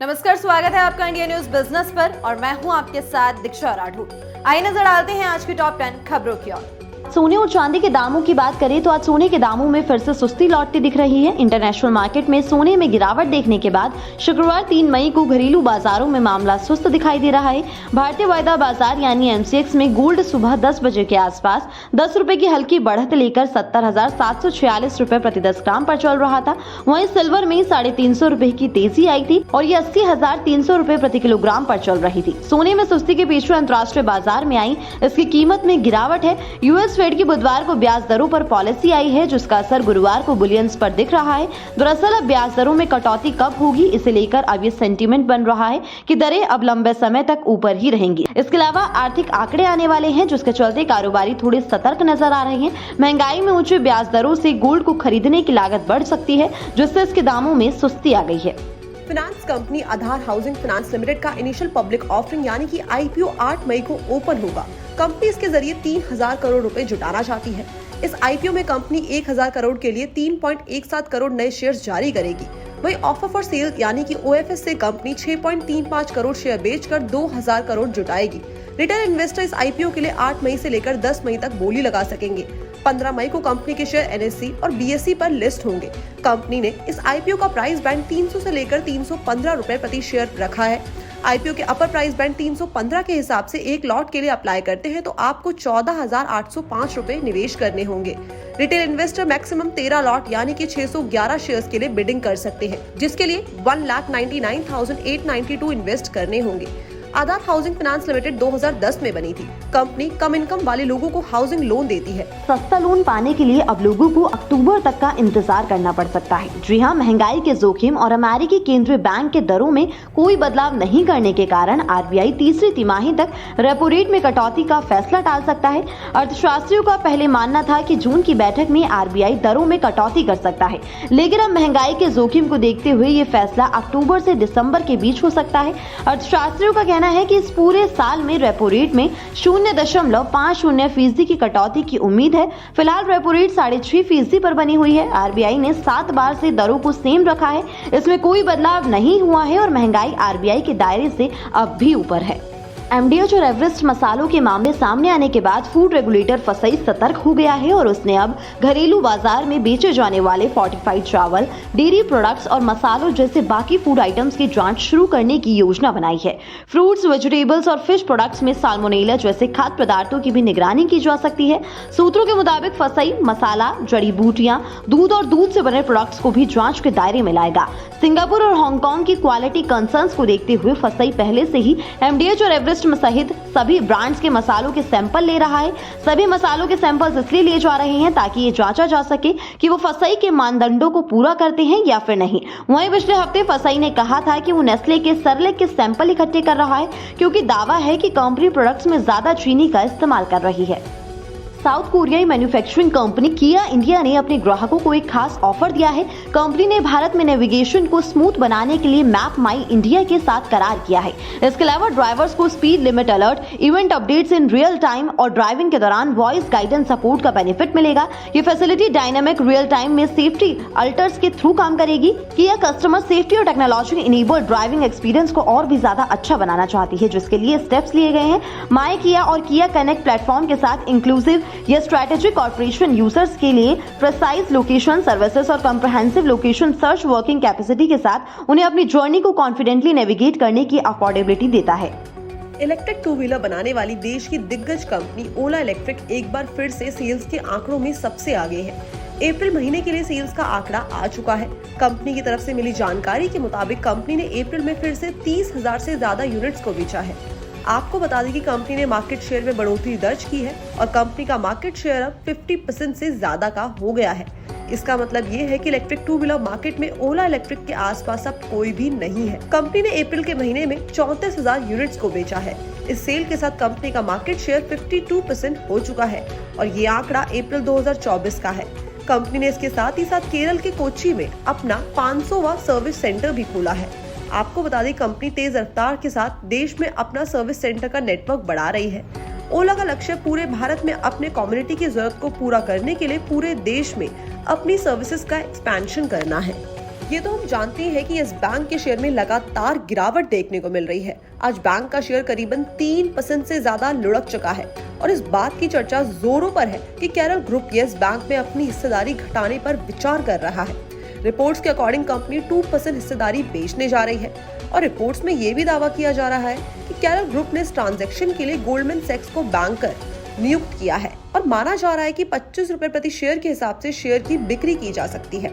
नमस्कार, स्वागत है आपका इंडिया न्यूज बिजनेस पर और मैं हूं आपके साथ दीक्षा राठौर। आइए नजर डालते हैं आज की टॉप 10 खबरों की ओर। सोने और चांदी के दामों की बात करें तो आज सोने के दामों में फिर से सुस्ती लौटती दिख रही है। इंटरनेशनल मार्केट में सोने में गिरावट देखने के बाद शुक्रवार 3 मई को घरेलू बाजारों में मामला सुस्त दिखाई दे रहा है। भारतीय वायदा बाजार यानी एमसीएक्स में गोल्ड सुबह 10 बजे के आसपास 10 रुपए की हल्की बढ़त लेकर 70,746 रुपए प्रति 10 ग्राम पर चल रहा था। वहीं सिल्वर में 350 रुपए की तेजी आई थी और ये 80,300 रुपए प्रति किलोग्राम पर चल रही थी। सोने में सुस्ती के पीछे अंतर्राष्ट्रीय बाजार में आई इसकी कीमत में गिरावट है। यूएस फेड की बुधवार को ब्याज दरों पर पॉलिसी आई है, जिसका असर गुरुवार को बुलियंस पर दिख रहा है। दरअसल अब ब्याज दरों में कटौती कब होगी, इसे लेकर अब ये सेंटीमेंट बन रहा है कि दरें अब लंबे समय तक ऊपर ही रहेंगी। इसके अलावा आर्थिक आंकड़े आने वाले हैं, जिसके चलते कारोबारी थोड़े सतर्क नजर आ रहे हैं। महंगाई में ऊंचे ब्याज दरों से गोल्ड को खरीदने की लागत बढ़ सकती है, जिससे इसके दामों में सुस्ती आ गई है। फाइनेंस कंपनी आधार हाउसिंग फाइनेंस लिमिटेड का इनिशियल पब्लिक ऑफरिंग यानी कि आईपीओ 8 मई को ओपन होगा। कंपनी इसके जरिए 3,000 करोड़ रुपए जुटाना चाहती है। इस आईपीओ में कंपनी 1,000 करोड़ के लिए 3.17 करोड़ नए शेयर्स जारी करेगी। वहीं ऑफर फॉर सेल यानी कि ओएफएस से कंपनी 6.35 करोड़ शेयर बेचकर 2,000 करोड़ जुटाएगी। रिटेल इन्वेस्टर इस आईपीओ के लिए 8 मई से लेकर 10 मई तक बोली लगा सकेंगे। 15 मई को कंपनी के शेयर एनएससी और बीएसई पर लिस्ट होंगे। कंपनी ने इस आईपीओ का प्राइस बैंड 300 से लेकर 315 रुपए प्रति शेयर रखा है। आईपीओ के अपर प्राइस बैंड 315 के हिसाब से एक लॉट के लिए अप्लाई करते हैं तो आपको 14,805 रुपए निवेश करने होंगे। रिटेल इन्वेस्टर मैक्सिमम 13 लॉट यानी कि 611 शेयर्स के लिए बिडिंग कर सकते हैं, जिसके लिए 1,99,892 इन्वेस्ट करने होंगे। आधार हाउसिंग फाइनेंस लिमिटेड 2010 में बनी थी। कंपनी कम इनकम वाले लोगों को हाउसिंग लोन देती है। सस्ता लोन पाने के लिए अब लोगों को अक्टूबर तक का इंतजार करना पड़ सकता है। जी हां, महंगाई के जोखिम और अमेरिकी केंद्रीय बैंक के दरों में कोई बदलाव नहीं करने के कारण आरबीआई तीसरी तिमाही तक रेपो रेट में कटौती का फैसला टाल सकता है। अर्थशास्त्रियों का पहले मानना था कि जून की बैठक में आरबीआई दरों में कटौती कर सकता है, लेकिन अब महंगाई के जोखिम को देखते हुए ये फैसला अक्टूबर से दिसंबर के बीच हो सकता है। अर्थशास्त्रियों का कहना है कि इस पूरे साल में रेपो रेट में 0.50% की कटौती की उम्मीद है। फिलहाल रेपो रेट 6.5% पर बनी हुई है। आरबीआई ने 7 बार से दरों को सेम रखा है, इसमें कोई बदलाव नहीं हुआ है और महंगाई आरबीआई के दायरे से अब भी ऊपर है। एमडीएच और एवरेस्ट मसालों के मामले सामने आने के बाद फूड रेगुलेटर फसई सतर्क हो गया है और उसने अब घरेलू बाजार में बेचे जाने वाले फोर्टिफाइड चावल, डेयरी प्रोडक्ट्स और मसालों जैसे बाकी फूड आइटम्स की जांच शुरू करने की योजना बनाई है। फ्रूट्स, वेजिटेबल्स और फिश प्रोडक्ट्स में साल्मोनेला जैसे खाद्य पदार्थों की भी निगरानी की जा सकती है। सूत्रों के मुताबिक फसई मसाला, जड़ी बूटियां, दूध और दूध से बने प्रोडक्ट्स को भी जांच के दायरे में लाएगा। सिंगापुर और हांगकांग की क्वालिटी कंसर्न्स को देखते हुए फसई पहले से ही एमडीएच और एवरेस्ट सहित सभी ब्रांड्स के मसालों के सैंपल ले रहा है। सभी मसालों के सैंपल्स इसलिए लिए जा रहे हैं ताकि ये जांचा जा सके कि वो फसई के मानदंडों को पूरा करते हैं या फिर नहीं। वहीं पिछले हफ्ते फसई ने कहा था कि वो नेस्ले के सरलेक के सैंपल इकट्ठे कर रहा है, क्योंकि दावा है कि कंपनी प्रोडक्ट्स में ज्यादा चीनी का इस्तेमाल कर रही है। साउथ कोरियाई मैन्युफैक्चरिंग कंपनी किया इंडिया ने अपने ग्राहकों को एक खास ऑफर दिया है। कंपनी ने भारत में नेविगेशन को स्मूथ बनाने के लिए मैप माई इंडिया के साथ करार किया है। इसके अलावा ड्राइवर्स को speed limit alert, event updates in real time और ड्राइविंग के दौरान वॉइस गाइडेंस सपोर्ट का बेनिफिट मिलेगा। ये फैसिलिटी डायनामिक रियल टाइम में सेफ्टी अल्टर्स के थ्रू काम करेगी। किया कस्टमर सेफ्टी और टेक्नोलॉजी इनेबल्ड ड्राइविंग एक्सपीरियंस को और भी ज्यादा अच्छा बनाना चाहती है, जिसके लिए स्टेप्स लिए गए हैं। माई किया और किया कनेक्ट प्लेटफॉर्म के साथ इंक्लूसिव यह स्ट्रेटेजिक कॉर्पोरेशन यूजर्स के लिए प्रिसाइज लोकेशन सर्विसेज और comprehensive location search working capacity के साथ उन्हें अपनी जर्नी को कॉन्फिडेंटली नेविगेट करने की अफोर्डेबिलिटी देता है। इलेक्ट्रिक 2 व्हीलर बनाने वाली देश की दिग्गज कंपनी ओला इलेक्ट्रिक एक बार फिर से सेल्स के आंकड़ों में सबसे आगे है। अप्रैल महीने के लिए सेल्स का आंकड़ा आ चुका है। कंपनी की तरफ से मिली जानकारी के मुताबिक कंपनी ने अप्रैल में फिर से 30,000 से ज्यादा यूनिट्स को बेचा है। आपको बता दें कि कंपनी ने मार्केट शेयर में बढ़ोतरी दर्ज की है और कंपनी का मार्केट शेयर अब 50% से ज्यादा का हो गया है। इसका मतलब ये है कि इलेक्ट्रिक 2 व्हीलर मार्केट में ओला इलेक्ट्रिक के आसपास अब कोई भी नहीं है। कंपनी ने अप्रैल के महीने में 34,000 यूनिट्स को बेचा है। इस सेल के साथ कंपनी का मार्केट शेयर 52% हो चुका है और ये आंकड़ा अप्रैल 2024 का है। कंपनी ने इसके साथ ही साथ केरल के कोच्चि में अपना 500वां सर्विस सेंटर भी खोला है। आपको बता दें, कंपनी तेज रफ्तार के साथ देश में अपना सर्विस सेंटर का नेटवर्क बढ़ा रही है। ओला का लक्ष्य पूरे भारत में अपने कम्युनिटी की जरूरत को पूरा करने के लिए पूरे देश में अपनी सर्विसेज का एक्सपेंशन करना है। ये तो हम जानते हैं कि इस बैंक के शेयर में लगातार गिरावट देखने को मिल रही है। आज बैंक का शेयर करीबन 3% से ज्यादा लुढ़क चुका है और इस बात की चर्चा जोरों पर है कि केरल ग्रुप यस बैंक में अपनी हिस्सेदारी घटाने पर विचार कर रहा है। रिपोर्ट्स के अकॉर्डिंग कंपनी 2% हिस्सेदारी बेचने जा रही है और रिपोर्ट्स में ये भी दावा किया जा रहा है कि केरल ग्रुप ने इस ट्रांजैक्शन के लिए गोल्डमैन सैक्स को बैंकर नियुक्त किया है और माना जा रहा है कि 25 रुपए प्रति शेयर के हिसाब से शेयर की बिक्री की जा सकती है।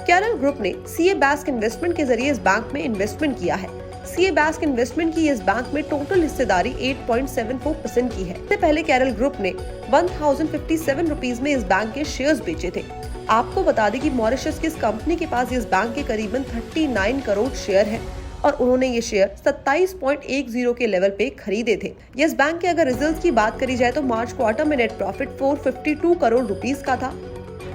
केरल ग्रुप ने सीए बैस्क इन्वेस्टमेंट के जरिए इस बैंक में इन्वेस्टमेंट किया है। सीए बैस्क इन्वेस्टमेंट की इस बैंक में टोटल हिस्सेदारी 8.74% की है। इससे पहले केरल ग्रुप ने 1057 रुपीज में इस बैंक के शेयर्स बेचे थे। आपको बता दें कि मॉरिशस की इस कंपनी के पास इस बैंक के करीबन 39 करोड़ शेयर है और उन्होंने ये शेयर 27.10 के लेवल पे खरीदे थे। यस बैंक के अगर रिजल्ट्स की बात करी जाए तो मार्च क्वार्टर में नेट प्रॉफिट 452 करोड़ रुपीस का था।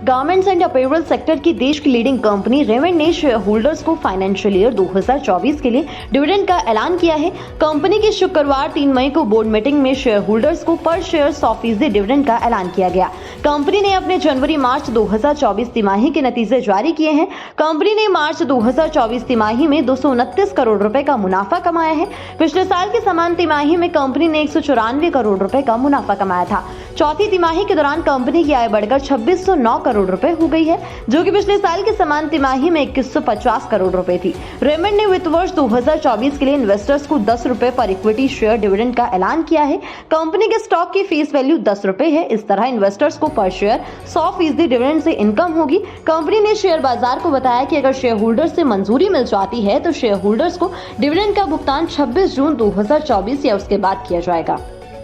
गारमेंट्स एंड अपैरल सेक्टर की देश की लीडिंग कंपनी रेवेंट ने शेयर होल्डर्स को फाइनेंशियल ईयर 2024 के लिए डिविडेंड का ऐलान किया है। कंपनी की शुक्रवार 3 मई को बोर्ड मीटिंग में शेयर होल्डर्स को पर शेयर 100% डिविडेंड का ऐलान किया गया। कंपनी ने अपने जनवरी-मार्च 2024 तिमाही के नतीजे जारी किए हैं। कंपनी ने मार्च 2024 तिमाही में 229 करोड़ रुपए का मुनाफा कमाया है। पिछले साल की समान तिमाही में कंपनी ने 194 करोड़ रुपए का मुनाफा कमाया था। चौथी तिमाही के दौरान कंपनी की आय बढ़कर 2609 करोड़ रुपए हो गई है, जो कि पिछले साल की समान तिमाही में 2150 करोड़ रुपए थी। रेवेंट ने वित्त वर्ष 2024 के लिए इन्वेस्टर्स को 10 रुपए पर इक्विटी शेयर डिविडेंड का ऐलान किया है। कंपनी के स्टॉक की फेस वैल्यू 10 रुपए है। इस तरह इन्वेस्टर्स को पर शेयर 100% डिविडेंड से इनकम होगी। कंपनी ने शेयर बाजार को बताया कि अगर शेयर होल्डर्स से मंजूरी मिल जाती है तो शेयर होल्डर्स को डिविडेंड का भुगतान 26 जून 2024 या उसके बाद किया जाएगा।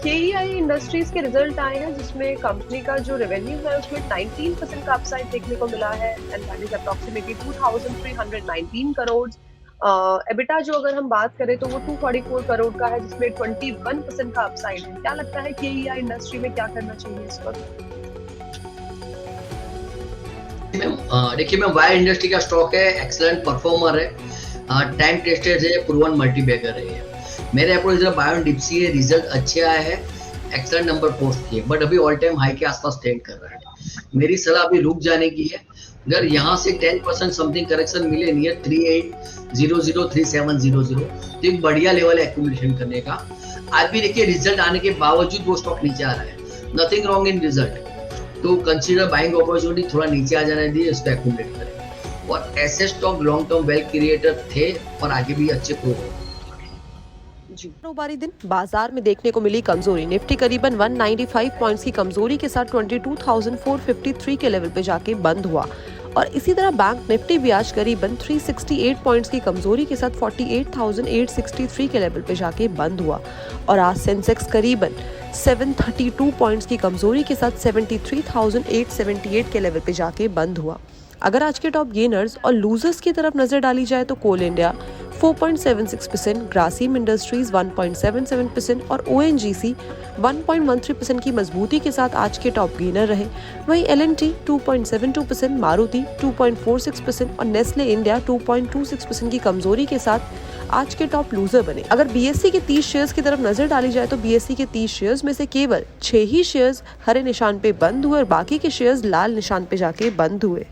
KEI इंडस्ट्रीज के रिजल्ट आए हैं जिसमें कंपनी का जो रेवेन्यू है उसमें 19% का अपसाइड देखने को मिला है and that is approximately 2319 crore. EBITDA जो अगर हम बात करें तो वो 244 करोड़ का है जिसमें 21% का अपसाइड है। क्या लगता है KEI इंडस्ट्री में क्या करना चाहिए इस वक्त? देखिए मैम, वायर इंडस्ट्री का स्टॉक है, एक्सीलेंट परफॉर्मर है, टाइम टेस्टेड है, प्रूवन मल्टीबैगर है। मेरे अप्रोच बायो डिप्सी है, रिजल्ट अच्छे आए हैं, एक्सीलेंट नंबर पोस्ट किए, बट अभी ऑल टाइम हाई के आसपास ट्रेंड कर रहा है। मेरी सलाह अभी रुक जाने की है। अगर यहाँ से 10% समथिंग करेक्शन मिले नियर 3800 3700 तो एक बढ़िया लेवल है एक्यूमुलेशन करने का। आज भी देखिए रिजल्ट आने के बावजूद वो स्टॉक नीचे आ रहा है, नथिंग रॉन्ग इन रिजल्ट, तो कंसीडर बाइंग अपॉर्चुनिटी, थोड़ा नीचे आ जाने दिए, इसको एक्यूमुलेट करें। और ऐसे stock long term wealth creator थे और आगे भी अच्छे ग्रो होंगे। कारोबारी दिन बाजार में देखने को मिली कमजोरी। निफ्टी करीबन 195 पॉइंट्स की कमजोरी के साथ 22,453 के लेवल पे जाके बंद हुआ और इसी तरह बैंक निफ्टी भी आज करीबन 368 पॉइंट्स की कमजोरी के साथ 48,863 के लेवल पे जाके बंद हुआ और आज सेंसेक्स करीबन 732 पॉइंट्स की कमजोरी के साथ 73,878 के लेवल पे जाके बंद हुआ। अगर आज के टॉप गेनर्स और लूजर्स की तरफ नजर डाली जाए तो कोल इंडिया 4.76%, ग्रासिम इंडस्ट्रीज 1.77% और ONGC 1.13% की मजबूती के साथ आज के टॉप गेनर रहे। वहीं L&T 2.72%, मारुति 2.46% और नेस्ले इंडिया 2.26% की कमजोरी के साथ आज के टॉप लूजर बने। अगर BSE के 30 शेयर्स की तरफ नजर डाली जाए तो BSE के 30 शेयर्स में से केवल 6 ही शेयर्स हरे निशान पे बंद हुए और बाकी के शेयर्स लाल निशान पे जाके बंद हुए।